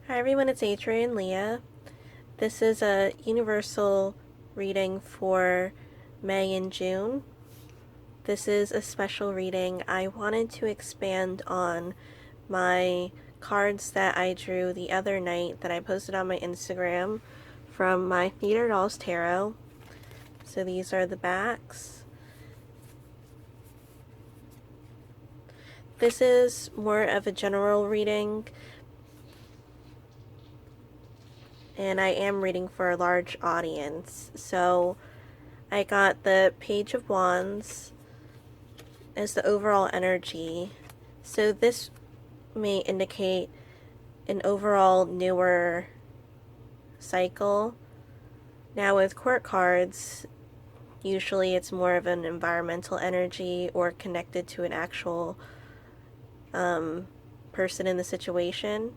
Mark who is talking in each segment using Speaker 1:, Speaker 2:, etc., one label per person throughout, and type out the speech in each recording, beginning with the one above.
Speaker 1: Hi everyone, it's Adrian Leah. This is a universal reading for May and June. This is a special reading. I wanted to expand on my cards that I drew the other night that I posted on my Instagram from my Theater Dolls Tarot. So these are the backs. This is more of a general reading, and I am reading for a large audience. So I got the Page of Wands as the overall energy. So this may indicate an overall newer cycle. Now with court cards, usually it's more of an environmental energy or connected to an actual person in the situation,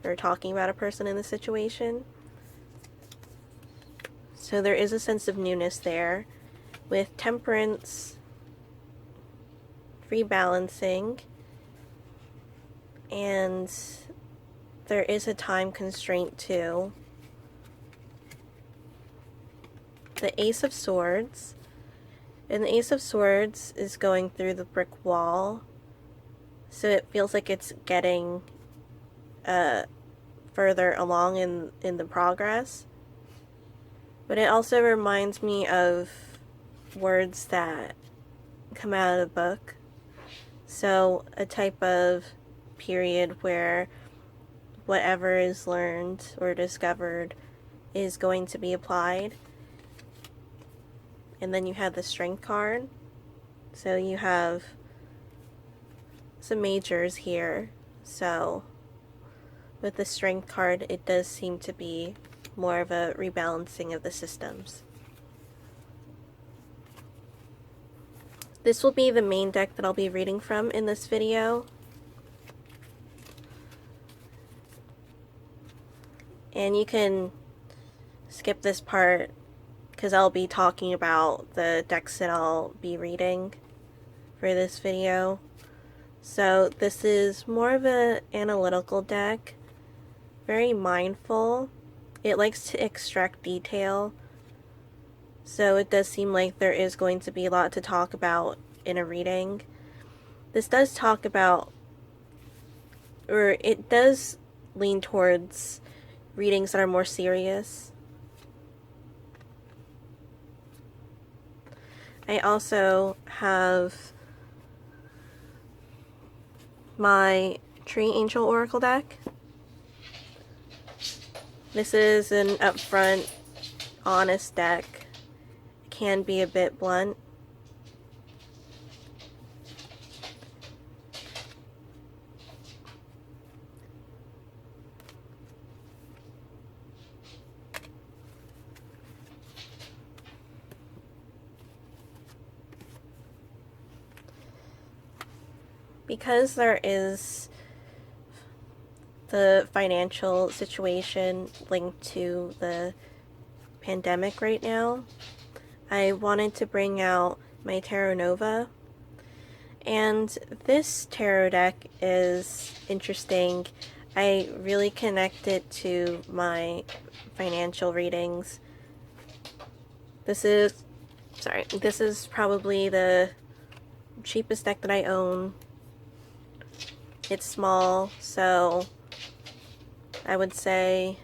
Speaker 1: or talking about a person in the situation. So there is a sense of newness there. With Temperance, rebalancing, and there is a time constraint too. The Ace of Swords, and the Ace of Swords is going through the brick wall, so it feels like it's getting further along in the progress. But it also reminds me of words that come out of the book. So a type of period where whatever is learned or discovered is going to be applied. And then you have the Strength card. So you have some majors here. So with the Strength card, it does seem to be more of a rebalancing of the systems. This will be the main deck that I'll be reading from in this video. And you can skip this part because I'll be talking about the decks that I'll be reading for this video. So this is more of an analytical deck, very mindful. It likes to extract detail, so it does seem like there is going to be a lot to talk about in a reading. This does talk about, or it does lean towards readings that are more serious. I also have my Tree Angel Oracle deck. This is an upfront, honest deck. It can be a bit blunt. Because there is the financial situation linked to the pandemic right now, I wanted to bring out my Tarot Nova. And this tarot deck is interesting. I really connect it to my financial readings. This is probably the cheapest deck that I own. It's small, so I would say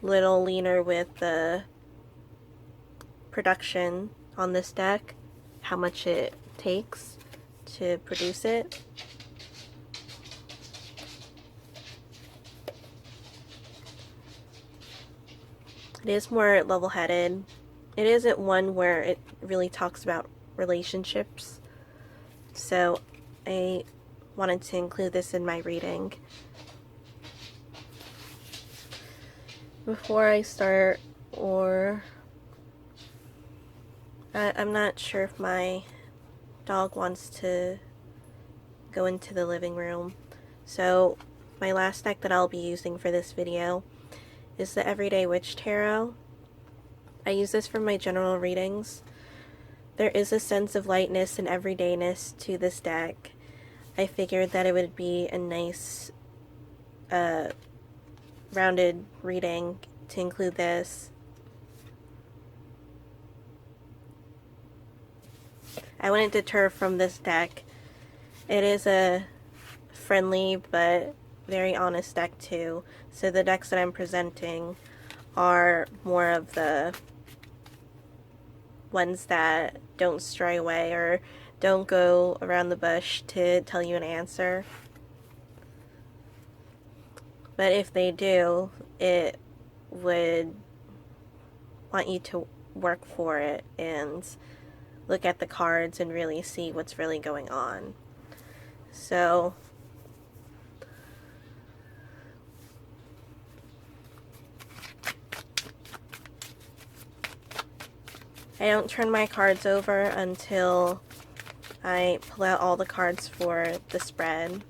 Speaker 1: a little leaner with the production on this deck, how much it takes to produce it. It is more level-headed. It isn't one where it really talks about relationships, so I wanted to include this in my reading. Before I start, I'm not sure if my dog wants to go into the living room. So my last deck that I'll be using for this video is the Everyday Witch Tarot. I use this for my general readings. There is a sense of lightness and everydayness to this deck. I figured that it would be a nice rounded reading to include this. I wouldn't deter from this deck. It is a friendly but very honest deck too. So the decks that I'm presenting are more of the ones that don't stray away or don't go around the bush to tell you an answer. But if they do, it would want you to work for it and look at the cards and really see what's really going on. So I don't turn my cards over until I pull out all the cards for the spread.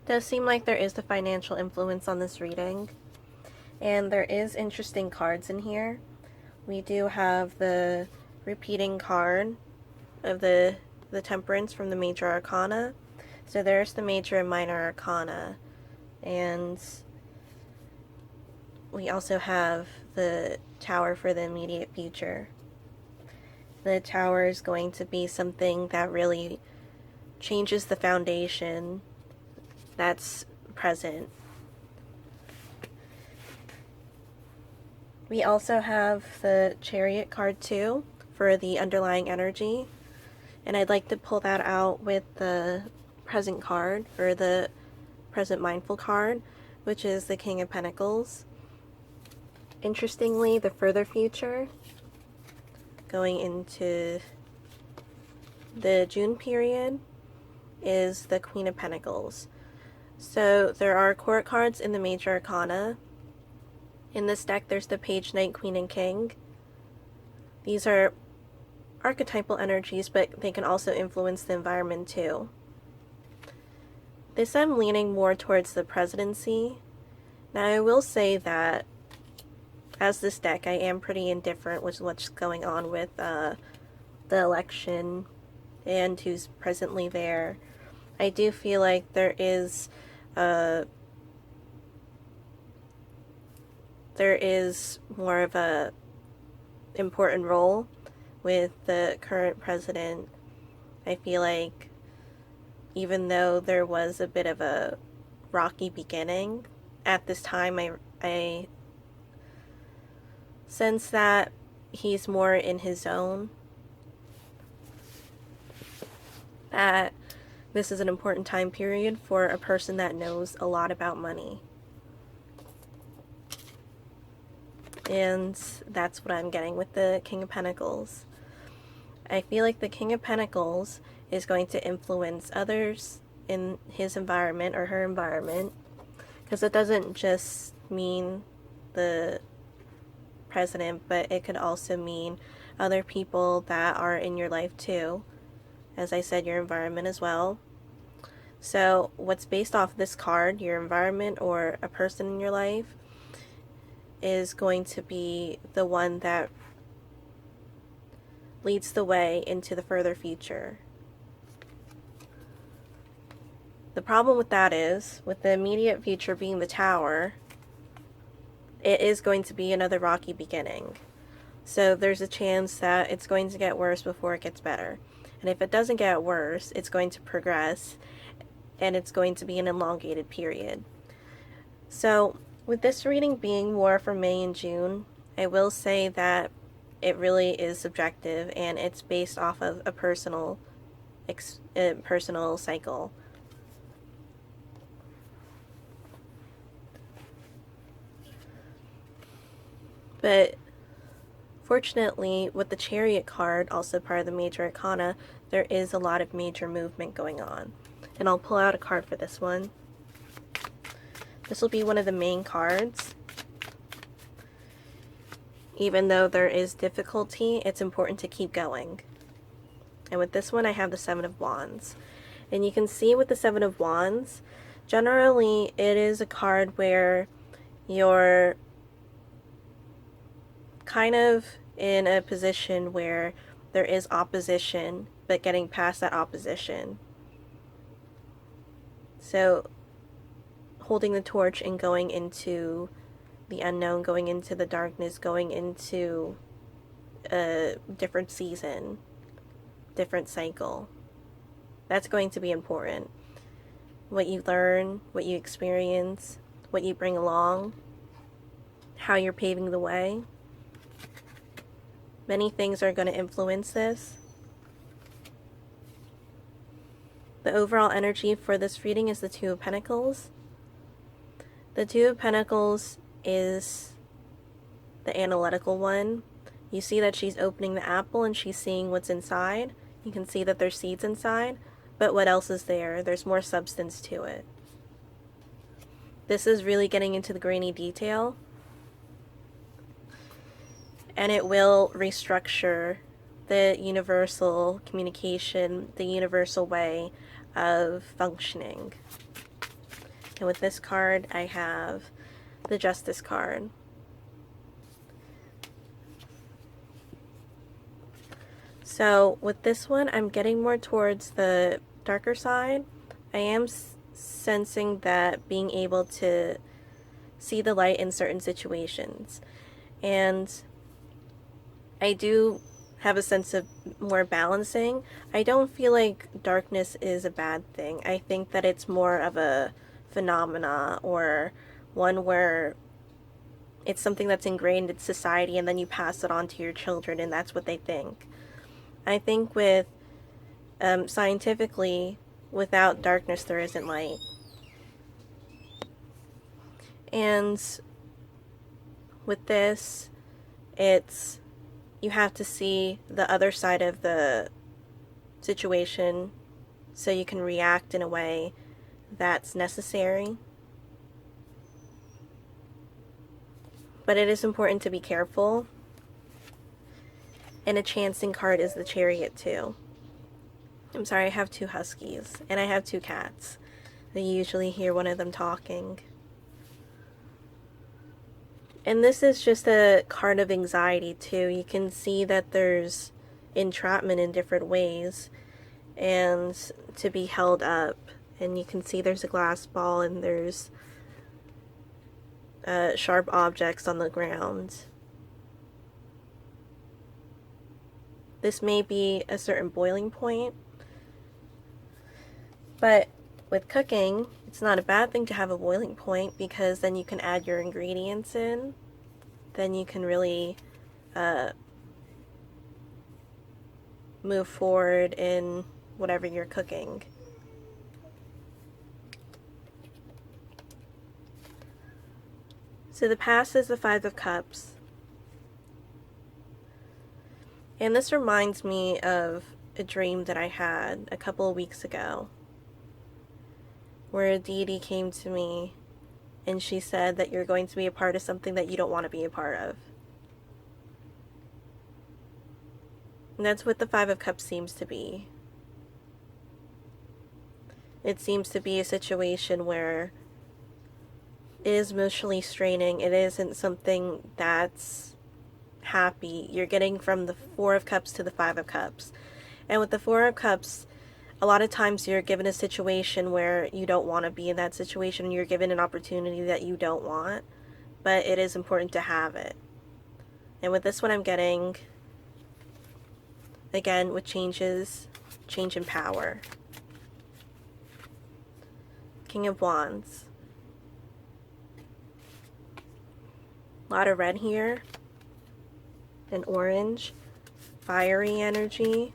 Speaker 1: Does seem like there is the financial influence on this reading, and there is interesting cards in here. We do have the repeating card of the Temperance from the Major Arcana. So there's the Major and Minor Arcana, and we also have the Tower for the immediate future. The Tower is going to be something that really changes the foundation that's present. We also have the Chariot card too for the underlying energy, and I'd like to pull that out with the present card, or the present mindful card, which is the King of Pentacles. Interestingly, the further future, going into the June period, is the Queen of Pentacles. So there are court cards in the Major Arcana. In this deck, there's the Page, Knight, Queen, and King. These are archetypal energies, but they can also influence the environment too. This I'm leaning more towards the presidency. Now I will say that as this deck, I am pretty indifferent with what's going on with the election and who's presently there. I do feel like there is more of a important role with the current president. I feel like even though there was a bit of a rocky beginning, at this time I sense that he's more in his zone, that this is an important time period for a person that knows a lot about money. And that's what I'm getting with the King of Pentacles. I feel like the King of Pentacles is going to influence others in his environment or her environment, because it doesn't just mean the president, but it could also mean other people that are in your life too. As I said, your environment as well. So what's based off this card, your environment or a person in your life, is going to be the one that leads the way into the further future. The problem with that is, with the immediate future being the Tower, it is going to be another rocky beginning. So there's a chance that it's going to get worse before it gets better. And if it doesn't get worse, it's going to progress, and it's going to be an elongated period. So with this reading being more for May and June, I will say that it really is subjective, and it's based off of a personal cycle. But fortunately, with the Chariot card, also part of the Major Arcana, there is a lot of major movement going on. And I'll pull out a card for this one. This will be one of the main cards. Even though there is difficulty, it's important to keep going. And with this one, I have the Seven of Wands. And you can see with the Seven of Wands, generally it is a card where you're kind of in a position where there is opposition, but getting past that opposition. So holding the torch and going into the unknown, going into the darkness, going into a different season, different cycle. That's going to be important. What you learn, what you experience, what you bring along, how you're paving the way. Many things are going to influence this. The overall energy for this reading is the Two of Pentacles. The Two of Pentacles is the analytical one. You see that she's opening the apple and she's seeing what's inside. You can see that there's seeds inside, but what else is there? There's more substance to it. This is really getting into the grainy detail, and it will restructure the universal communication, the universal way of functioning. And with this card, I have the Justice card. So with this one, I'm getting more towards the darker side. I am sensing that being able to see the light in certain situations. And I do have a sense of more balancing. I don't feel like darkness is a bad thing. I think that it's more of a phenomena, or one where it's something that's ingrained in society and then you pass it on to your children and that's what they think. I think with scientifically, without darkness there isn't light. And with this, it's you have to see the other side of the situation so you can react in a way that's necessary. But it is important to be careful. And a chancing card is the Chariot too. I'm sorry, I have two huskies and I have two cats. I usually hear one of them talking. And this is just a card of anxiety too. You can see that there's entrapment in different ways and to be held up. And you can see there's a glass ball and there's sharp objects on the ground. This may be a certain boiling point, but with cooking, it's not a bad thing to have a boiling point, because then you can add your ingredients in. Then you can really move forward in whatever you're cooking. So the past is the Five of Cups. And this reminds me of a dream that I had a couple of weeks ago, where a deity came to me and she said that you're going to be a part of something that you don't want to be a part of. And that's what the Five of Cups seems to be. It seems to be a situation where it is emotionally straining. It isn't something that's happy. You're getting from the Four of Cups to the Five of Cups. And with the Four of Cups, a lot of times you're given a situation where you don't want to be in that situation. You're given an opportunity that you don't want. but it is important to have it. And with this one I'm getting, again, with changes, change in power. King of Wands. A lot of red here. And orange. Fiery energy.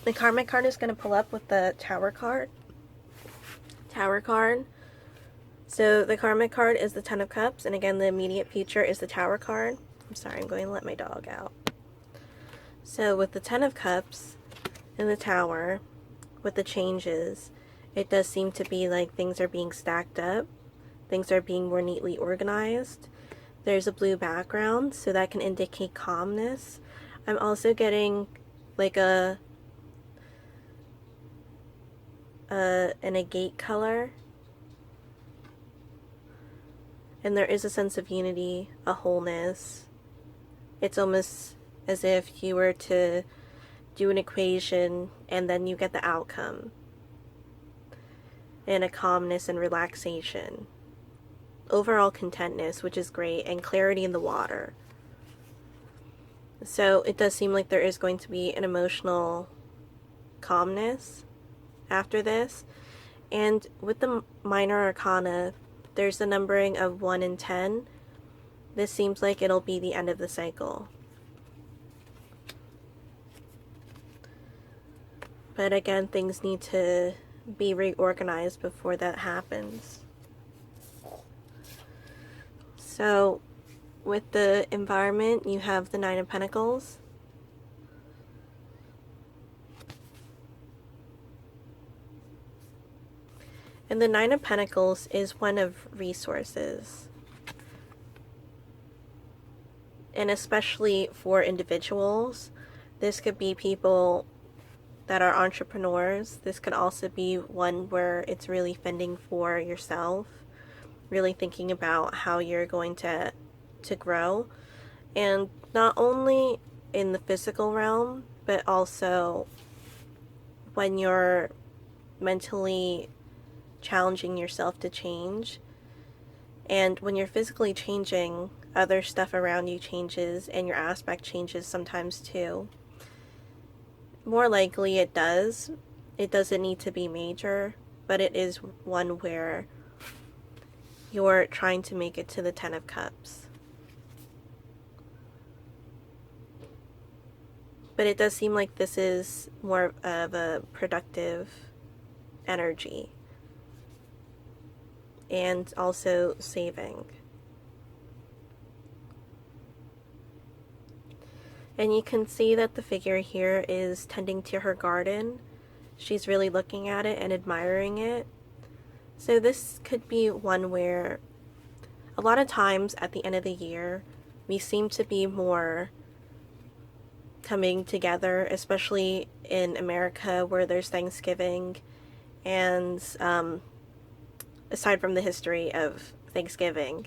Speaker 1: The Karmic card is going to pull up with the Tower card. Tower card. So the Karmic card is the Ten of Cups, and again the immediate future is the Tower card. I'm sorry, I'm going to let my dog out. So with the Ten of Cups and the Tower, with the changes, it does seem to be like things are being stacked up. Things are being more neatly organized. There's a blue background, so that can indicate calmness. I'm also getting like an agate color. And there is a sense of unity, a wholeness. It's almost as if you were to do an equation and then you get the outcome. And a calmness and relaxation. Overall contentness, which is great, and clarity in the water. So it does seem like there is going to be an emotional calmness after this. And with the minor arcana, there's the numbering of 1 and 10. This seems like it'll be the end of the cycle. But again, things need to be reorganized before that happens. So, with the environment, you have the Nine of Pentacles. And the Nine of Pentacles is one of resources. And especially for individuals, this could be people that are entrepreneurs. This could also be one where it's really fending for yourself, really thinking about how you're going to grow. And not only in the physical realm, but also when you're mentally challenging yourself to change. And when you're physically changing, other stuff around you changes and your aspect changes sometimes too. More likely it does. It doesn't need to be major, but it is one where you're trying to make it to the Ten of Cups. But it does seem like this is more of a productive energy. And also saving. And you can see that the figure here is tending to her garden. She's really looking at it and admiring it. So this could be one where a lot of times at the end of the year, we seem to be more coming together, especially in America where there's Thanksgiving. And aside from the history of Thanksgiving,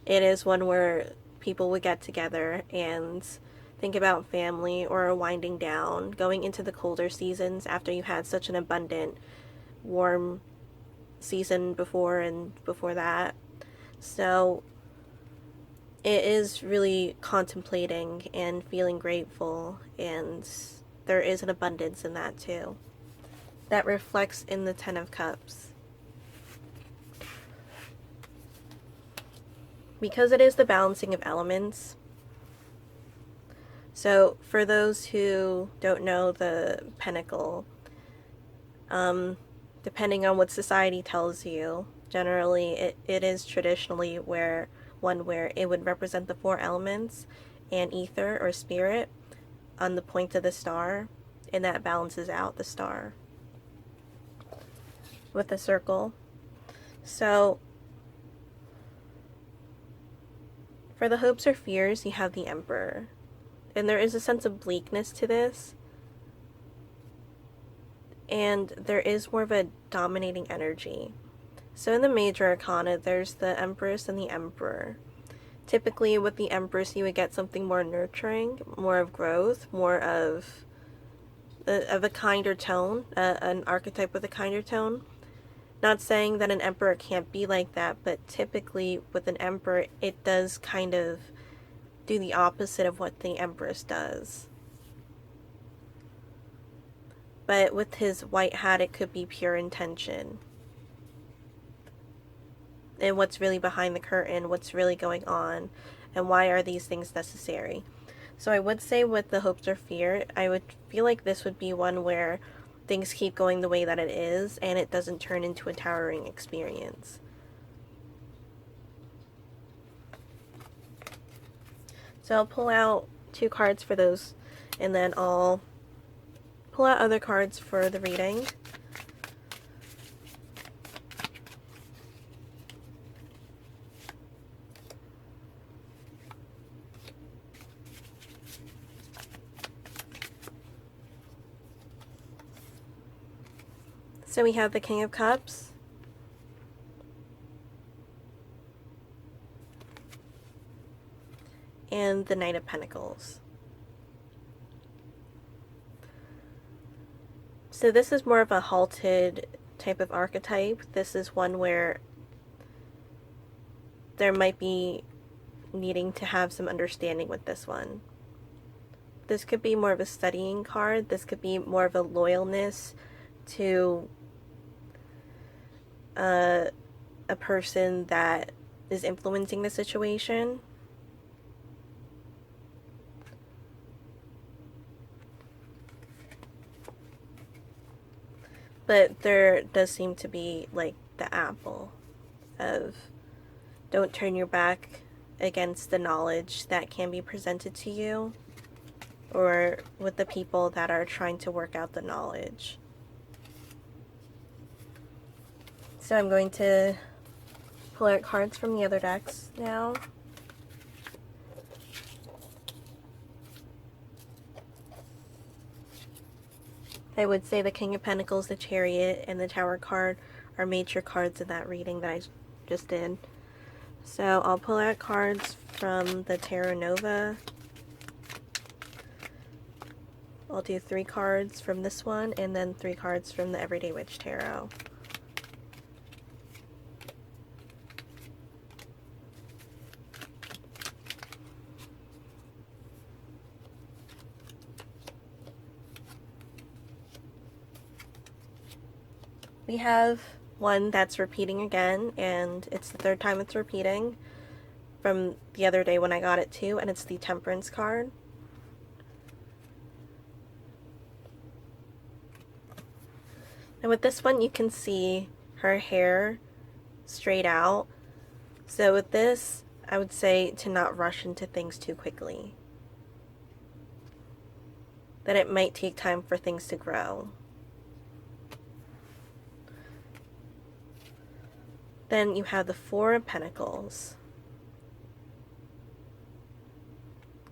Speaker 1: it is one where people would get together and think about family or winding down, going into the colder seasons after you had such an abundant, warm season before and before that. So it is really contemplating and feeling grateful, and there is an abundance in that too. That reflects in the Ten of Cups. Because it is the balancing of elements. So for those who don't know the pentacle, depending on what society tells you, generally it is traditionally where it would represent the 4 elements and ether or spirit on the point of the star, and that balances out the star with the circle. So for the hopes or fears, you have the Emperor. And there is a sense of bleakness to this. And there is more of a dominating energy. So in the major arcana, there's the Empress and the Emperor. Typically with the Empress you would get something more nurturing, more of growth, more of a kinder tone, an archetype with a kinder tone. Not saying that an Emperor can't be like that, but typically with an Emperor it does kind of do the opposite of what the Empress does. But with his white hat it could be pure intention. And what's really behind the curtain, what's really going on, and why are these things necessary. So I would say with the hopes or fear, I would feel like this would be one where things keep going the way that it is and it doesn't turn into a towering experience. So I'll pull out 2 cards for those, and then I'll pull out other cards for the reading. So we have the King of Cups, and the Knight of Pentacles. So this is more of a halted type of archetype. This is one where there might be needing to have some understanding with this one. This could be more of a studying card. This could be more of a loyalness to a person that is influencing the situation. But there does seem to be like the apple of don't turn your back against the knowledge that can be presented to you, or with the people that are trying to work out the knowledge. So I'm going to pull out cards from the other decks now. I would say the King of Pentacles, the Chariot, and the Tower card are major cards in that reading that I just did. So I'll pull out cards from the Tarot Nova. I'll do 3 cards from this one, and then 3 cards from the Everyday Witch Tarot. We have one that's repeating again, and it's the 3rd time it's repeating from the other day when I got it too, and it's the Temperance card. And with this one you can see her hair straight out. So with this, I would say to not rush into things too quickly. That it might take time for things to grow. Then you have the 4 of Pentacles.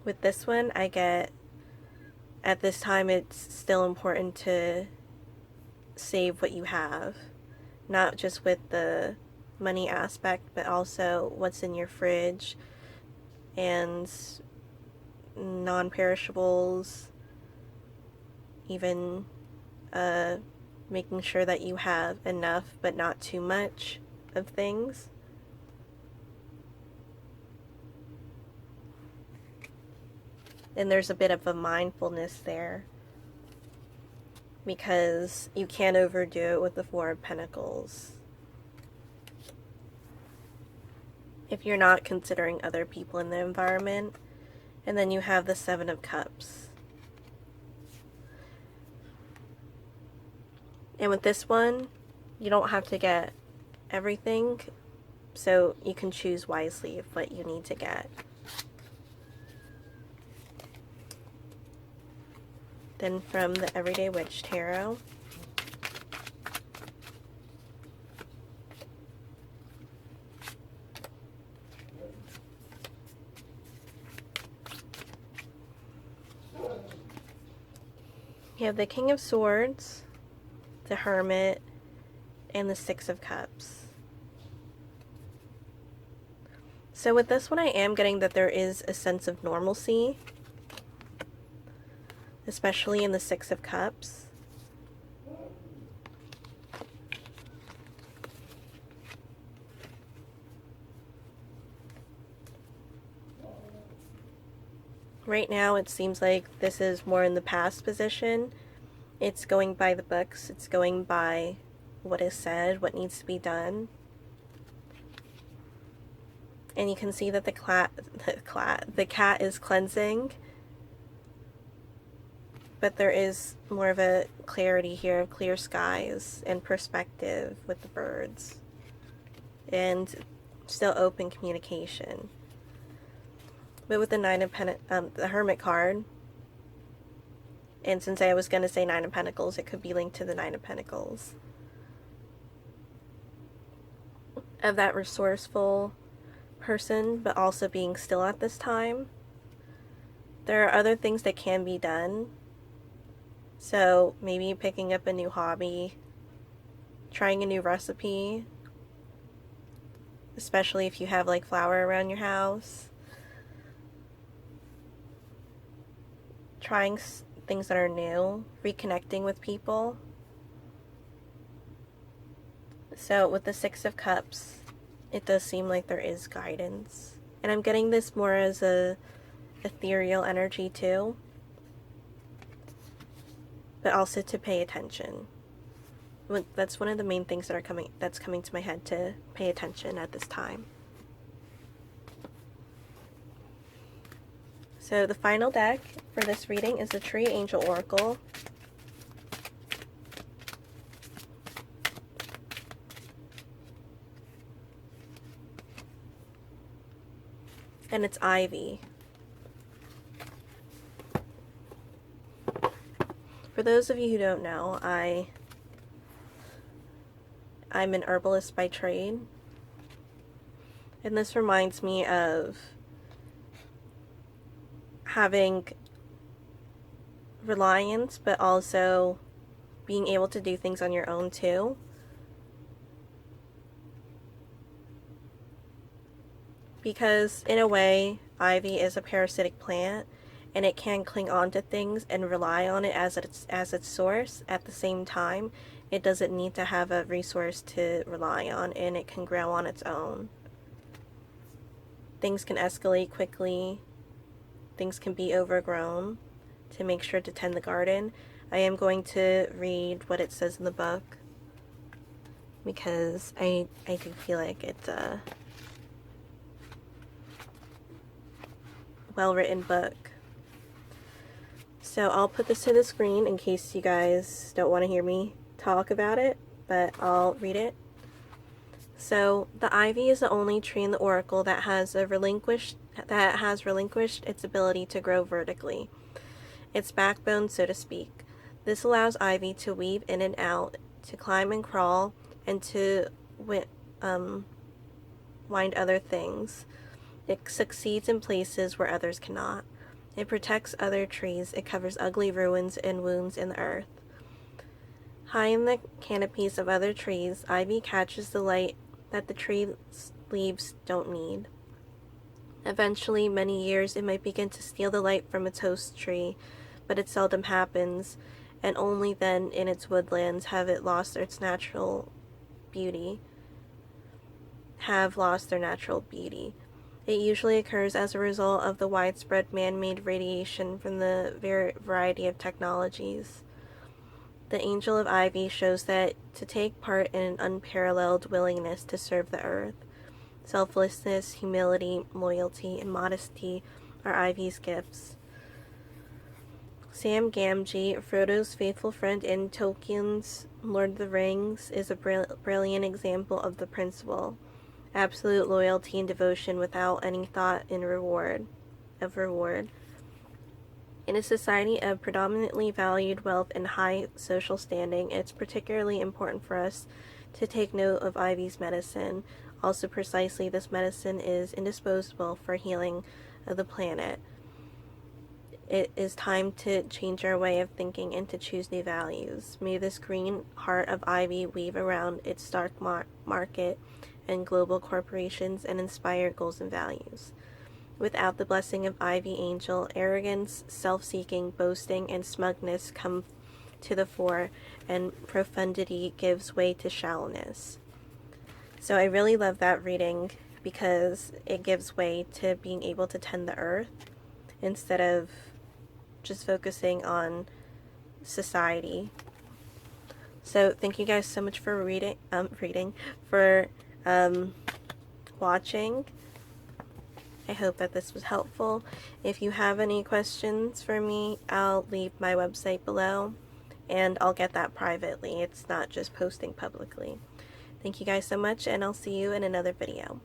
Speaker 1: With this one, I get, at this time, it's still important to save what you have. Not just with the money aspect, but also what's in your fridge and non-perishables. Even making sure that you have enough, but not too much of things. And there's a bit of a mindfulness there, because you can't overdo it with the 4 of Pentacles if you're not considering other people in the environment. And then you have the 7 of Cups. And with this one, you don't have to get everything, so you can choose wisely of what you need to get. Then from the Everyday Witch Tarot, you have the King of Swords, the Hermit, and the 6 of Cups. So with this one, I am getting that there is a sense of normalcy, especially in the Six of Cups. Right now, it seems like this is more in the past position. It's going by the books. It's going by what is said, what needs to be done. And you can see that the cat is cleansing. But there is more of a clarity here of clear skies and perspective with the birds. And still open communication. But with the the Hermit card, and since I was going to say Nine of Pentacles, it could be linked to the Nine of Pentacles. Of that resourceful person, but also being still at this time. There are other things that can be done. So maybe picking up a new hobby, trying a new recipe, especially if you have like flour around your house. Trying things that are new, reconnecting with people. So with the Six of Cups, it does seem like there is guidance. And I'm getting this more as a ethereal energy too. But also to pay attention. That's one of the main things that's coming to my head, to pay attention at this time. So the final deck for this reading is the Tree Angel Oracle. And it's Ivy. For those of you who don't know, I'm an herbalist by trade. And this reminds me of having reliance, but also being able to do things on your own too. Because in a way, ivy is a parasitic plant, and it can cling on to things and rely on it as its source. At the same time, it doesn't need to have a resource to rely on, and it can grow on its own. Things can escalate quickly. Things can be overgrown. To make sure to tend the garden, I am going to read what it says in the book, because I do feel like it's a well-written book. So I'll put this to the screen in case you guys don't want to hear me talk about it, but I'll read it. So, the ivy is the only tree in the oracle that has relinquished its ability to grow vertically, its backbone, so to speak. This allows ivy to weave in and out, to climb and crawl, and to wind other things. It succeeds in places where others cannot. It protects other trees. It covers ugly ruins and wounds in the earth. High in the canopies of other trees, ivy catches the light that the tree's leaves don't need. Eventually, many years, it might begin to steal the light from its host tree, but it seldom happens, and only then in its woodlands have lost their natural beauty. It usually occurs as a result of the widespread man-made radiation from the variety of technologies. The Angel of Ivy shows that to take part in an unparalleled willingness to serve the earth. Selflessness, humility, loyalty, and modesty are Ivy's gifts. Sam Gamgee, Frodo's faithful friend in Tolkien's Lord of the Rings, is a brilliant example of the principle. Absolute loyalty and devotion without any thought of reward. In a society of predominantly valued wealth and high social standing, it's particularly important for us to take note of Ivy's medicine. Also, precisely, this medicine is indispensable for healing of the planet. It is time to change our way of thinking and to choose new values. May this green heart of ivy weave around its dark market and global corporations and inspire goals and values. Without the blessing of Ivy Angel, arrogance, self-seeking, boasting, and smugness come to the fore, and profundity gives way to shallowness. So I really love that reading because it gives way to being able to tend the earth instead of just focusing on society. So thank you guys so much for watching. I hope that this was helpful. If you have any questions for me, I'll leave my website below, and I'll get that privately. It's not just posting publicly. Thank you guys so much, and I'll see you in another video.